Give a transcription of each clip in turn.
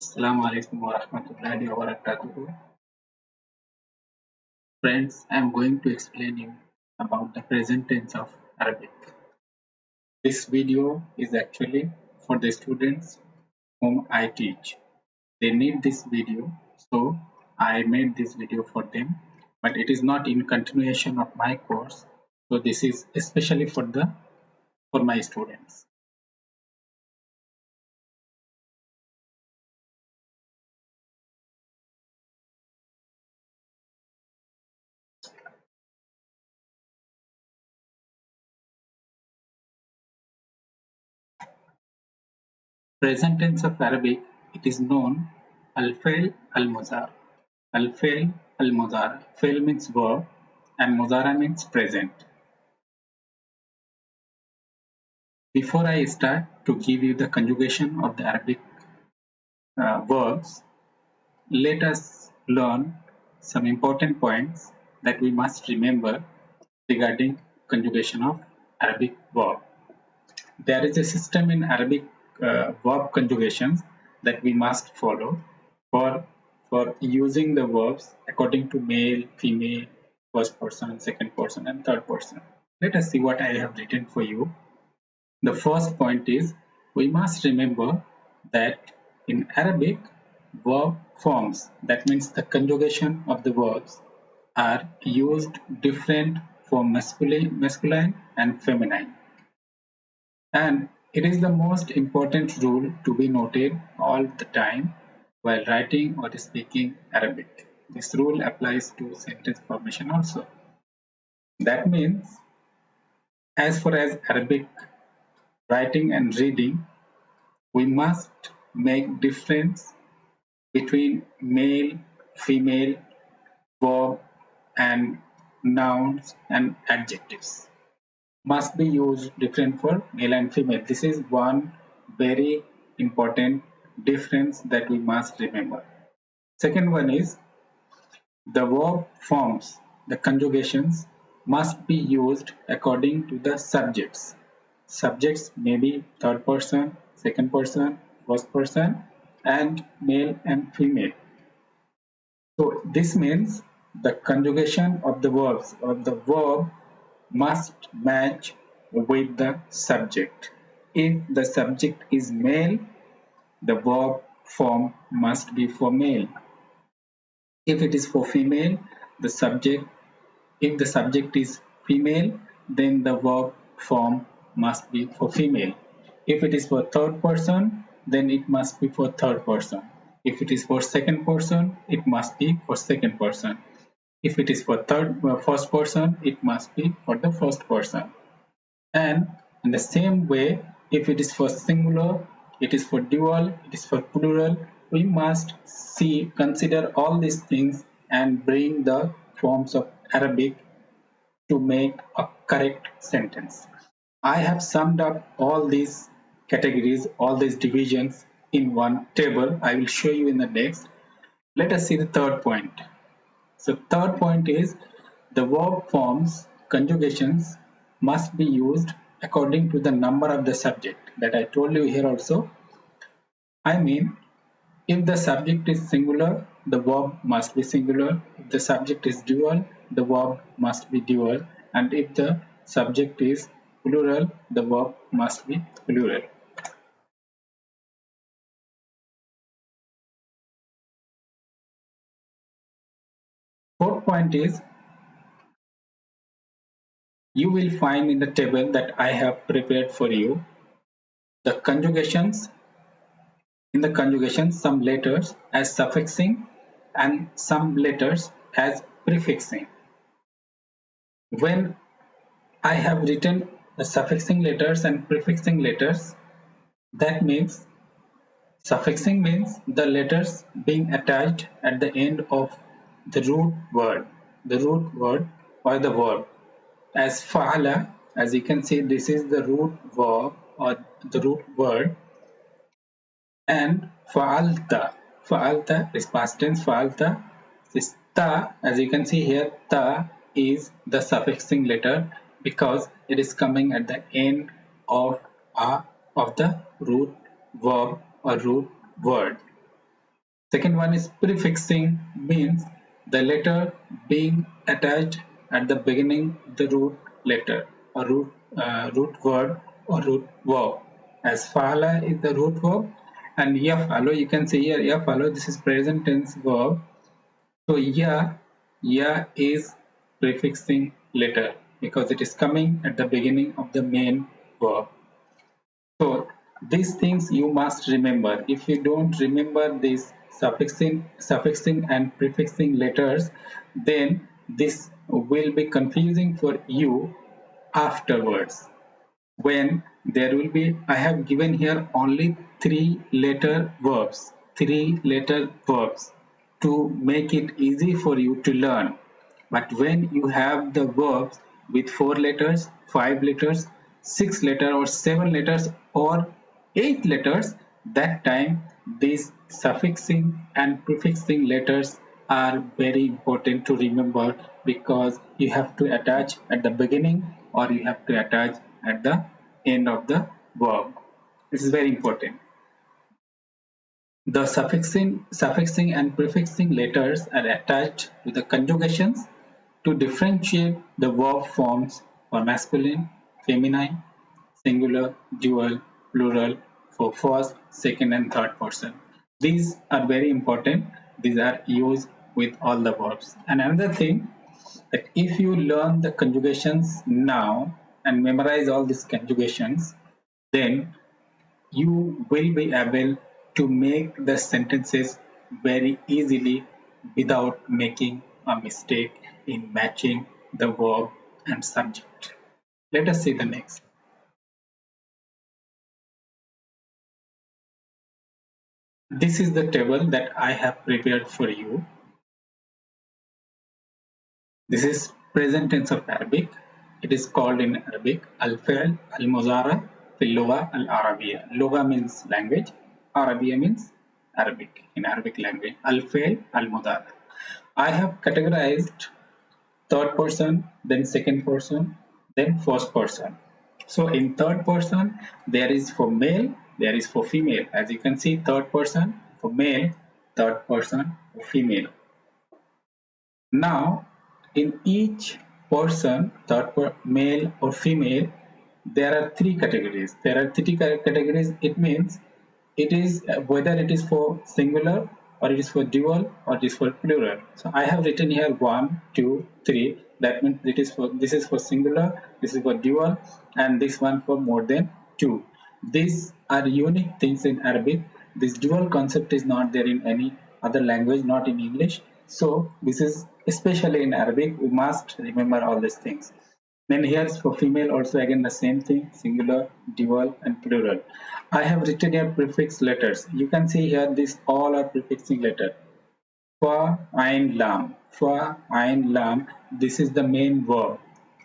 Assalamu alaikum wa rahmatullahi wa barakatuh. Friends, I am going to explain you about the present tense of Arabic. This video is actually for the students whom I teach. They need this video, so I made this video for them, but it is not in continuation of my course. So this is especially for my students. Present tense of Arabic, it is known al-fi'l al-mudhari. Al-fi'l al-mudhari. Fi'l means verb and mudhari means present. Before I start to give you the conjugation of the Arabic verbs, let us learn some important points that we must remember regarding conjugation of Arabic verb. There is a system in Arabic verb conjugations that we must follow for using the verbs according to male, female, first person, second person, and third person. Let us see what I have written for you. The first point is we must remember that in Arabic, verb forms, that means the conjugation of the verbs, are used different for masculine and feminine. And it is the most important rule to be noted all the time while writing or speaking Arabic. This rule applies to sentence formation also. That means, as far as Arabic writing and reading, we must make difference between male, female, verb, and nouns and adjectives. Must be used different for male and female. This is one very important difference that we must remember. Second one is the verb forms, the conjugations must be used according to the subjects. Subjects may be third person, second person, first person, and male and female. So this means the conjugation of the verbs of the verb must match with the subject. If the subject is male, the verb form must be for male. If it is for female, the subject, if the subject is female, then the verb form must be for female. If it is for third person, then it must be for third person. If it is for second person, it must be for second person. If it is for first person, it must be for the first person. And in the same way, if it is for singular, it is for dual, it is for plural, we must consider all these things and bring the forms of Arabic to make a correct sentence. I have summed up all these categories, all these divisions in one table. I will show you in the next. Let us see the third point. So third point is the verb forms, conjugations must be used according to the number of the subject that I told you here also. I mean, if the subject is singular, the verb must be singular. If the subject is dual, the verb must be dual. And if the subject is plural, the verb must be plural. Fourth point is you will find in the table that I have prepared for you the conjugations. In the conjugation, some letters as suffixing and some letters as prefixing. When I have written the suffixing letters and prefixing letters, that means suffixing means the letters being attached at the end of the root word or the verb. As fa'ala, as you can see, this is the root verb or the root word, and fa'alta is past tense. Fa'alta is ta, as you can see here, ta is the suffixing letter because it is coming at the end of the root verb or root word. Second one is prefixing, means the letter being attached at the beginning of the root letter or root word or root verb. As fa'ala is the root verb and yaf'alu, you can see here yaf'alu, this is present tense verb. So ya is prefixing letter because it is coming at the beginning of the main verb. So these things you must remember. If you don't remember these suffixing and prefixing letters, then this will be confusing for you afterwards. When there will be, I have given here only three letter verbs to make it easy for you to learn. But when you have the verbs with 4 letters, 5 letters, 6 letters, or 7 letters, or 8 letters, that time these suffixing and prefixing letters are very important to remember because you have to attach at the beginning or you have to attach at the end of the verb. This is very important. The suffixing and prefixing letters are attached to the conjugations to differentiate the verb forms for masculine, feminine, singular, dual, plural for first, second and third person. These are very important. These are used with all the verbs. And another thing, that if you learn the conjugations now and memorize all these conjugations, then you will be able to make the sentences very easily without making a mistake in matching the verb and subject. Let us see the next. This is the table that I have prepared for you. This is present tense of Arabic. It is called in Arabic الفعل المضارع في اللغة العربية. Lugha means language. Arabiya means Arabic. In Arabic language, الفعل المضارع. I have categorized third person, then second person, then first person. So in third person, there is for male, there is for female. As you can see, third person for male, third person for female. Now, in each person, male or female, there are three categories. There are three categories. It means it is whether it is for singular or it is for dual or it is for plural. So I have written here 1, 2, 3. That means this is for singular, this is for dual, and this one for more than 2. These are unique things in Arabic. This dual concept is not there in any other language, not in English. So this is especially in Arabic. We must remember all these things. Then here's for female also again the same thing, singular, dual and plural. I have written here prefix letters. You can see here these all are prefixing letter. Fa, ain, lam. Fa, ain, lam. This is the main verb.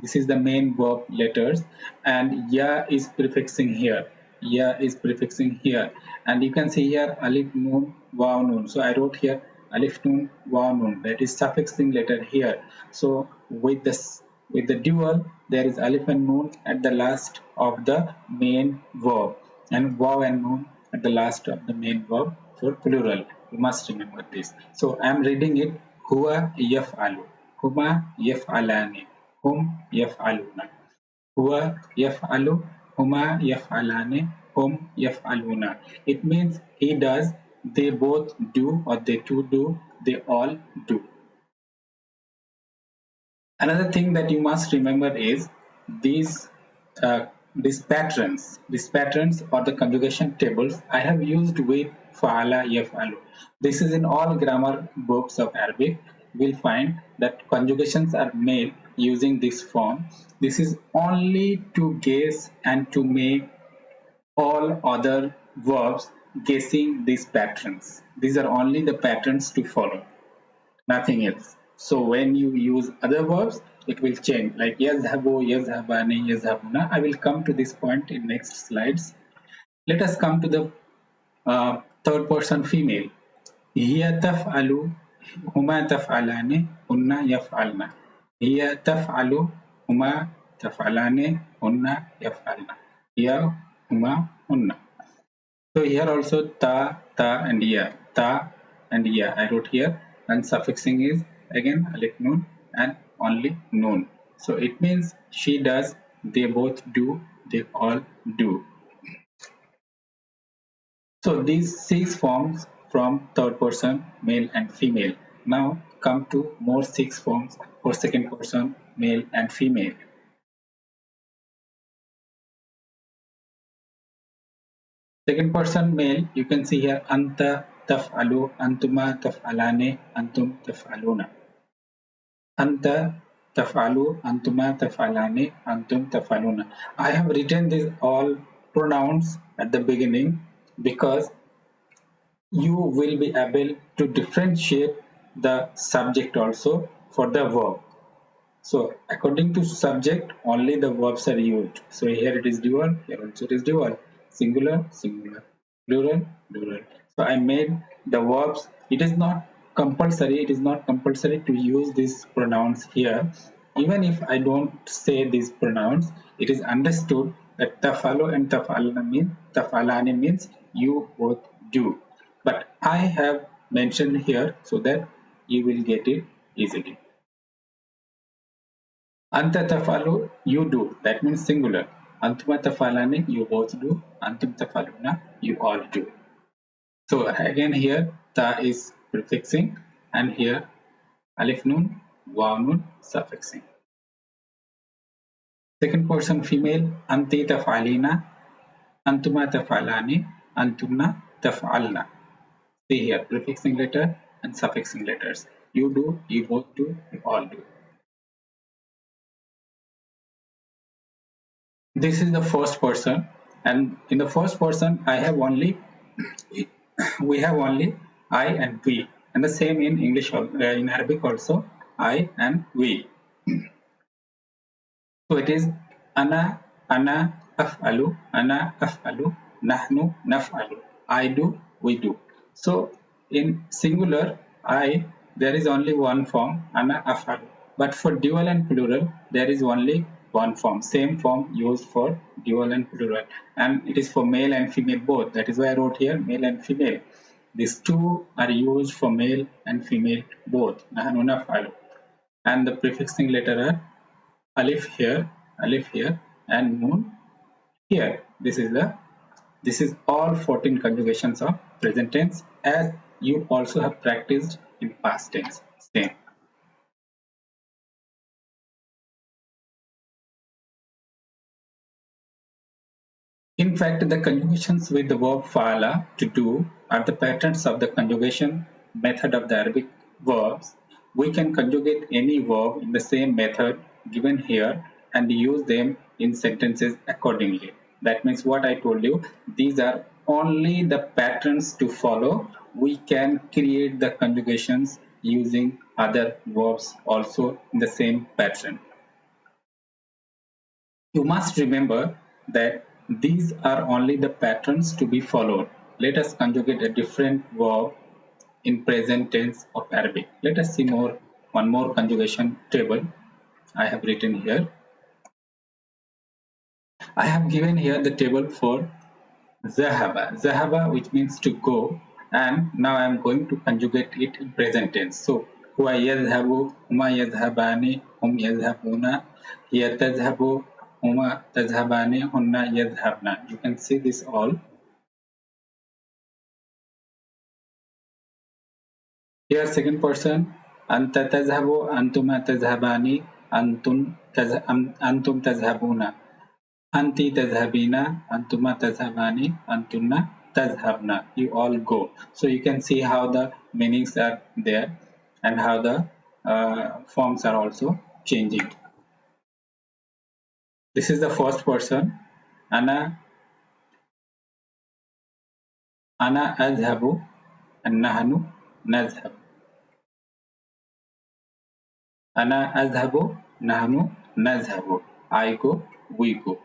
This is the main verb letters and ya is prefixing here. Ya is prefixing here. And you can see here alif, noon, waw, noon. So I wrote here alif, noon, waw, noon. That is suffixing letter here. So with the dual, there is alif and noon at the last of the main verb and waw and noon at the last of the main verb for plural. You must remember this. So I am reading it. Huwa yaf'alu. Huma yaf'alani. Hum yaf'aluna. Huwa yaf'alu. Huma yaf'alani. Hum yaf'aluna. It means he does, they both do, or they two do, they all do. Another thing that you must remember is these patterns or the conjugation tables I have used with fa'ala yaf'alu. This is in all grammar books of Arabic. We'll find that conjugations are made using this form. This is only to guess and to make all other verbs guessing these patterns. These are only the patterns to follow, nothing else. So when you use other verbs, it will change, like yazhabu, yazhabani, yazhabuna. I will come to this point in next slides. Let us come to the third person female. Hiya taf'alu, huma taf'alani, hunna yaf'alna. Hiya taf'alu, huma taf'alani, hunna yaf'alna. Hiya, huma, hunna. So here also ta, and ya. Ta, and ya. I wrote here, and suffixing is again alif noon and only noon. So it means she does, they both do, they all do. So these 6 forms from third person, male and female. Now come to more 6 forms for second person, male and female. Second person male, you can see here anta taf'alu, antuma taf'alane, antum taf'aluna. Anta taf'alu, antuma taf'alane, antum taf'aluna. I have written these all pronouns at the beginning because you will be able to differentiate the subject also for the verb. So according to subject, only the verbs are used. So here it is dual, here also it is dual. Singular, singular. Plural, plural. So I made the verbs. It is not compulsory. It is not compulsory to use these pronouns here. Even if I don't say these pronouns, it is understood that tafalu and tafalani means you both do. But I have mentioned here so that you will get it easily. Anta tafalu, you do. That means singular. Antuma tafalani, you both do. Antum tafaluna, you all do. So again here ta is prefixing, and here alif noon, waw noon suffixing. Second person female, anti tafalina, antuma tafalani, antumna tafalna. See here prefixing letter and suffixing letters. You do, you both do, you all do. This is the first person, and in the first person I have only we have only I and we, and the same in English in Arabic also, I and we. So it is ana, af'alu, nahnu, naf'alu. I do, we do. So in singular I, there is only one form, ana af'alu. But for dual and plural, there is only one form. Same form used for dual and plural, and it is for male and female both. That is why I wrote here male and female. These two are used for male and female both. Nahnu, naf'alu. And the prefixing letter are alif here, and noon here. This is all 14 conjugations of present tense, as you also have practiced in past tense. Same. In fact, the conjugations with the verb fa'ala, to do, are the patterns of the conjugation method of the Arabic verbs. We can conjugate any verb in the same method given here and use them in sentences accordingly. That means what I told you, these are only the patterns to follow. We can create the conjugations using other verbs also in the same pattern. You must remember that these are only the patterns to be followed. Let us conjugate a different verb in present tense of Arabic. Let us see one more conjugation table I have written here. I have given here the table for zahaba, which means to go, and now I am going to conjugate it in present tense. So huwa yazhabu, huma yazhabani, hum yazhabuna, hiya tazhabu, huma tazhabani, hunna yazhabna. You can see this all. Here second person, anta tazhabu, antuma tazhabani, antum tazhabuna. Anti tazhabina, antuma tazhabani, antunna tazhabna. You all go. So you can see how the meanings are there and how the forms are also changing. This is the first person. Ana azhabu and nahnu nazhab. Ana azhabu, nahnu nazhabu. I go, we go.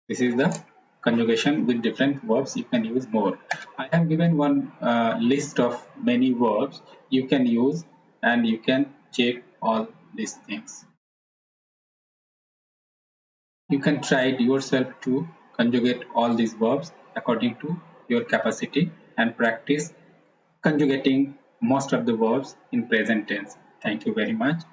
This is the conjugation with different verbs. You can use more. I have given one list of many verbs you can use, and you can check all these things. You can try it yourself to conjugate all these verbs according to your capacity and practice conjugating most of the verbs in present tense. Thank you very much.